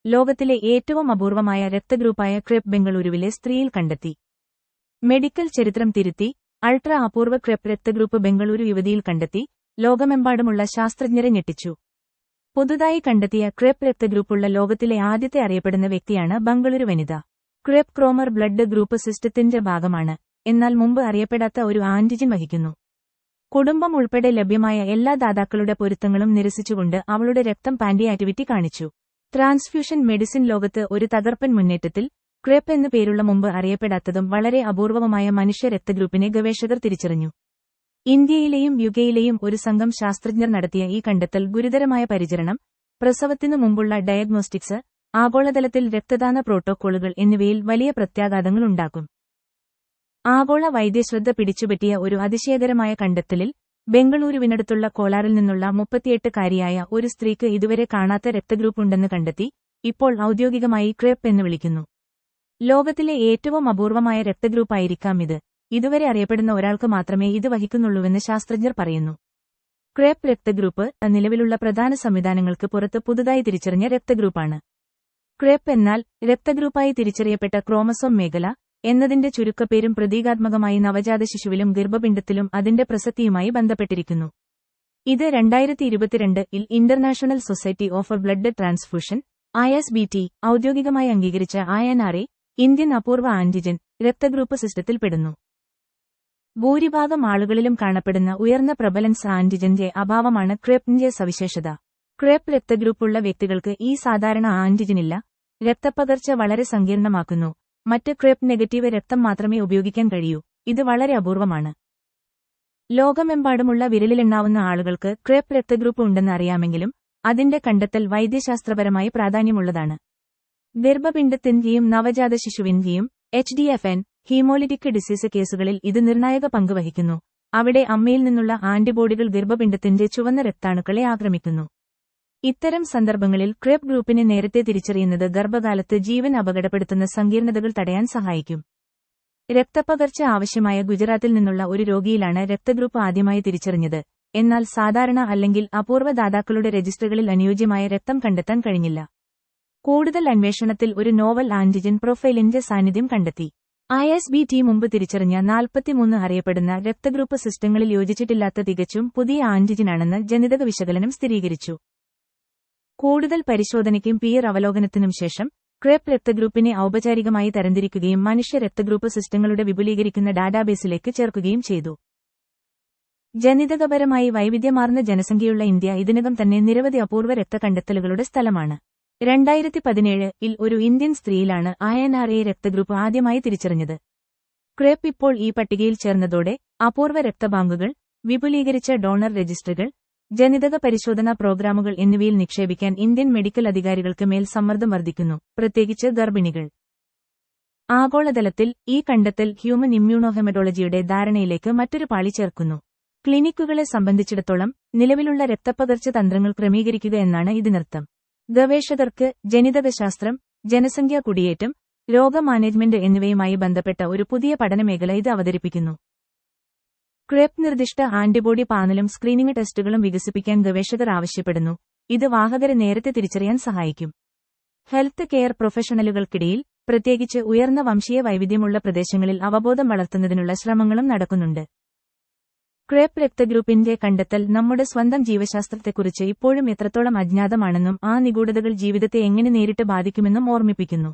ലോകത്തിലെ ഏറ്റവും അപൂർവമായ രക്തഗ്രൂപ്പായ ക്രെപ്പ് ബംഗളൂരുവിലെ സ്ത്രീയിൽ കണ്ടെത്തി. മെഡിക്കൽ ചരിത്രം തിരുത്തി അൾട്രാ അപൂർവ ക്രെപ്പ് രക്തഗ്രൂപ്പ് ബംഗളൂരു യുവതിയിൽ കണ്ടെത്തി ലോകമെമ്പാടുമുള്ള ശാസ്ത്രജ്ഞരെ ഞെട്ടിച്ചു. പുതുതായി കണ്ടെത്തിയ ക്രെപ്പ് രക്തഗ്രൂപ്പുള്ള ലോകത്തിലെ ആദ്യത്തെ അറിയപ്പെടുന്ന വ്യക്തിയാണ് ബംഗളൂരു വനിത. ക്രെപ്പ് ക്രോമർ ബ്ലഡ് ഗ്രൂപ്പ് സിസ്റ്റത്തിന്റെ ഭാഗമാണ്, എന്നാൽ മുമ്പ് അറിയപ്പെടാത്ത ഒരു ആന്റിജൻ വഹിക്കുന്നു. കുടുംബം ഉൾപ്പെടെ ലഭ്യമായ എല്ലാ ദാതാക്കളുടെ പൊരുത്തങ്ങളും നിരസിച്ചുകൊണ്ട് അവളുടെ രക്തം പാൻഡിയാറ്റിവിറ്റി കാണിച്ചു. ട്രാൻസ്ഫ്യൂഷൻ മെഡിസിൻ ലോകത്ത് ഒരു തകർപ്പൻ മുന്നേറ്റത്തിൽ ക്രെപ്പ് എന്നു പേരുള്ള മുമ്പ് അറിയപ്പെടാത്തതും വളരെ അപൂർവമായ മനുഷ്യ രക്തഗ്രൂപ്പിനെ ഗവേഷകർ തിരിച്ചറിഞ്ഞു. ഇന്ത്യയിലെയും യുകെയിലെയും ഒരു സംഘം ശാസ്ത്രജ്ഞർ നടത്തിയ ഈ കണ്ടെത്തൽ ഗുരുതരമായ പരിചരണം, പ്രസവത്തിനു മുമ്പുള്ള ഡയഗ്നോസ്റ്റിക്സ്, ആഗോളതലത്തിൽ രക്തദാന പ്രോട്ടോക്കോളുകൾ എന്നിവയിൽ വലിയ പ്രത്യാഘാതങ്ങളുണ്ടാക്കും. ആഗോള വൈദ്യശ്രദ്ധ പിടിച്ചുപറ്റിയ ഒരു അതിശയകരമായ കണ്ടെത്തലിൽ ബംഗളൂരുവിനടുത്തുള്ള കോലാറിൽ നിന്നുള്ള 38-കാരിയായ ഒരു സ്ത്രീക്ക് ഇതുവരെ കാണാത്ത രക്തഗ്രൂപ്പുണ്ടെന്ന് കണ്ടെത്തി. ഇപ്പോൾ ഔദ്യോഗികമായി ക്രെപ്പ് എന്ന് വിളിക്കുന്നു. ലോകത്തിലെ ഏറ്റവും അപൂർവമായ രക്തഗ്രൂപ്പായിരിക്കാം ഇത്. ഇതുവരെ അറിയപ്പെടുന്ന ഒരാൾക്ക് മാത്രമേ ഇത് വഹിക്കുന്നുള്ളൂവെന്ന് ശാസ്ത്രജ്ഞർ പറയുന്നു. ക്രെപ്പ് രക്തഗ്രൂപ്പ് നിലവിലുള്ള പ്രധാന സംവിധാനങ്ങൾക്ക് പുറത്ത് പുതുതായി തിരിച്ചറിഞ്ഞ രക്തഗ്രൂപ്പാണ്. ക്രെപ്പ് എന്നാൽ രക്തഗ്രൂപ്പായി തിരിച്ചറിയപ്പെട്ട ക്രോമസോം മേഖല എന്നതിന്റെ ചുരുക്കപ്പേരും പ്രതീകാത്മകമായി നവജാത ശിശുവിലും ഗർഭപിണ്ഡത്തിലും അതിന്റെ പ്രസക്തിയുമായി ബന്ധപ്പെട്ടിരിക്കുന്നു. ഇത് 2022-ൽ international society of blood transfusion (ISBT) ഔദ്യോഗികമായി അംഗീകരിച്ച INRA ഇന്ത്യൻ അപൂർവ ആന്റിജൻ രക്തഗ്രൂപ്പ് സിസ്റ്റത്തിൽപ്പെടുന്നു. ഭൂരിഭാഗം ആളുകളിലും കാണപ്പെടുന്ന ഉയർന്ന പ്രബലൻസ് ആന്റിജന്റെ അഭാവമാണ് ക്രെപ്പിന്റെ സവിശേഷത. ക്രെപ്പ് രക്തഗ്രൂപ്പുള്ള വ്യക്തികൾക്ക് ഈ സാധാരണ ആന്റിജനില്ല. രക്തപ്പകർച്ച വളരെ സങ്കീർണമാക്കുന്നു. മറ്റ് ക്രെപ്പ് നെഗറ്റീവ് രക്തം മാത്രമേ ഉപയോഗിക്കാൻ കഴിയൂ. ഇത് വളരെ അപൂർവമാണ്. ലോകമെമ്പാടുമുള്ള വിരലിലെണ്ണാവുന്ന ആളുകൾക്ക് ക്രെപ്പ് രക്തഗ്രൂപ്പ് ഉണ്ടെന്ന് അറിയാമെങ്കിലും അതിന്റെ കണ്ടെത്തൽ വൈദ്യശാസ്ത്രപരമായി പ്രാധാന്യമുള്ളതാണ്. ഗർഭപിണ്ഡത്തിന്റെയും നവജാത ശിശുവിന്റെയും HDFN ഹീമോലിറ്റിക് ഡിസീസ് കേസുകളിൽ ഇത് നിർണായക പങ്ക് വഹിക്കുന്നു. അവിടെ അമ്മയിൽ നിന്നുള്ള ആന്റിബോഡികൾ ഗർഭപിണ്ഡത്തിന്റെ ചുവന്ന രക്താണുക്കളെ ആക്രമിക്കുന്നു. ഇത്തരം സന്ദർഭങ്ങളിൽ ക്രെപ്പ് ഗ്രൂപ്പിനെ നേരത്തെ തിരിച്ചറിയുന്നത് ഗർഭകാലത്ത് ജീവൻ അപകടപ്പെടുത്തുന്ന സങ്കീർണതകൾ തടയാൻ സഹായിക്കും. രക്തപ്പകർച്ച ആവശ്യമായ ഗുജറാത്തിൽ നിന്നുള്ള ഒരു രോഗിയിലാണ് രക്തഗ്രൂപ്പ് ആദ്യമായി തിരിച്ചറിഞ്ഞത്. എന്നാൽ സാധാരണ അല്ലെങ്കിൽ അപൂർവ ദാതാക്കളുടെ രജിസ്റ്ററുകളിൽ അനുയോജ്യമായ രക്തം കണ്ടെത്താൻ കഴിഞ്ഞില്ല. കൂടുതൽ അന്വേഷണത്തിൽ ഒരു നോവൽ ആന്റിജൻ പ്രൊഫൈലിന്റെ സാന്നിധ്യം കണ്ടെത്തി. ISBT മുമ്പ് തിരിച്ചറിഞ്ഞ 43 അറിയപ്പെടുന്ന രക്തഗ്രൂപ്പ് സിസ്റ്റങ്ങളിൽ യോജിച്ചിട്ടില്ലാത്ത തികച്ചും പുതിയ ആന്റിജനാണെന്ന് ജനിതക വിശകലനം സ്ഥിരീകരിച്ചു. കൂടുതൽ പരിശോധനയ്ക്കും പിയർ അവലോകനത്തിനും ശേഷം ക്രെപ്പ് രക്തഗ്രൂപ്പിനെ ഔപചാരികമായി തരംതിരിക്കുകയും മനുഷ്യ രക്തഗ്രൂപ്പ് സിസ്റ്റങ്ങളുടെ വിപുലീകരിക്കുന്ന ഡാറ്റാബേസിലേക്ക് ചേർക്കുകയും ചെയ്തു. ജനിതകപരമായി വൈവിധ്യമാർന്ന ജനസംഖ്യയുള്ള ഇന്ത്യ ഇതിനകം തന്നെ നിരവധി അപൂർവ രക്തകണ്ടെത്തലുകളുടെ സ്ഥലമാണ്. 2017-ൽ ഒരു ഇന്ത്യൻ സ്ത്രീയിലാണ് INRA രക്തഗ്രൂപ്പ് ആദ്യമായി തിരിച്ചറിഞ്ഞത്. ക്രെപ്പ് ഇപ്പോൾ ഈ പട്ടികയിൽ ചേർന്നതോടെ അപൂർവ രക്തബാങ്കുകൾ, വിപുലീകരിച്ച ഡോണർ രജിസ്റ്ററുകൾ, ജനിതക പരിശോധനാ പ്രോഗ്രാമുകൾ എന്നിവയിൽ നിക്ഷേപിക്കാൻ ഇന്ത്യൻ മെഡിക്കൽ അധികാരികൾക്ക് മേൽ സമ്മർദ്ദം വർദ്ധിക്കുന്നു, പ്രത്യേകിച്ച് ഗർഭിണികൾ. ആഗോളതലത്തിൽ ഈ കണ്ടെത്തൽ ഹ്യൂമൻ ഇമ്മ്യൂണോഹെമറ്റോളജിയുടെ ധാരണയിലേക്ക് മറ്റൊരു പാളി ചേർക്കുന്നു. ക്ലിനിക്കുകളെ സംബന്ധിച്ചിടത്തോളം നിലവിലുള്ള രക്തപ്പകർച്ച തന്ത്രങ്ങൾ ക്രമീകരിക്കുക എന്നാണ് ഇതിനർത്ഥം. ഗവേഷകർക്ക് ജനിതകശാസ്ത്രം, ജനസംഖ്യാ കുടിയേറ്റം, രോഗ മാനേജ്മെന്റ് എന്നിവയുമായി ബന്ധപ്പെട്ട ഒരു പുതിയ പഠനമേഖല ഇത് അവതരിപ്പിക്കുന്നു. ക്രെപ്പ് നിർദ്ദിഷ്ട ആന്റിബോഡി പാനലും സ്ക്രീനിംഗ് ടെസ്റ്റുകളും വികസിപ്പിക്കാൻ ഗവേഷകർ ആവശ്യപ്പെടുന്നു. ഇത് വാഹകരെ നേരത്തെ തിരിച്ചറിയാൻ സഹായിക്കും. ഹെൽത്ത് കെയർ പ്രൊഫഷണലുകൾക്കിടയിൽ, പ്രത്യേകിച്ച് ഉയർന്ന വംശീയ വൈവിധ്യമുള്ള പ്രദേശങ്ങളിൽ അവബോധം വളർത്തുന്നതിനുള്ള ശ്രമങ്ങളും നടക്കുന്നുണ്ട്. ക്രെപ്പ് രക്തഗ്രൂപ്പിന്റെ കണ്ടെത്തൽ നമ്മുടെ സ്വന്തം ജീവശാസ്ത്രത്തെക്കുറിച്ച് ഇപ്പോഴും എത്രത്തോളം അജ്ഞാതമാണെന്നും ആ നിഗൂഢതകൾ ജീവിതത്തെ എങ്ങനെ നേരിട്ട് ബാധിക്കുമെന്നും ഓർമ്മിപ്പിക്കുന്നു.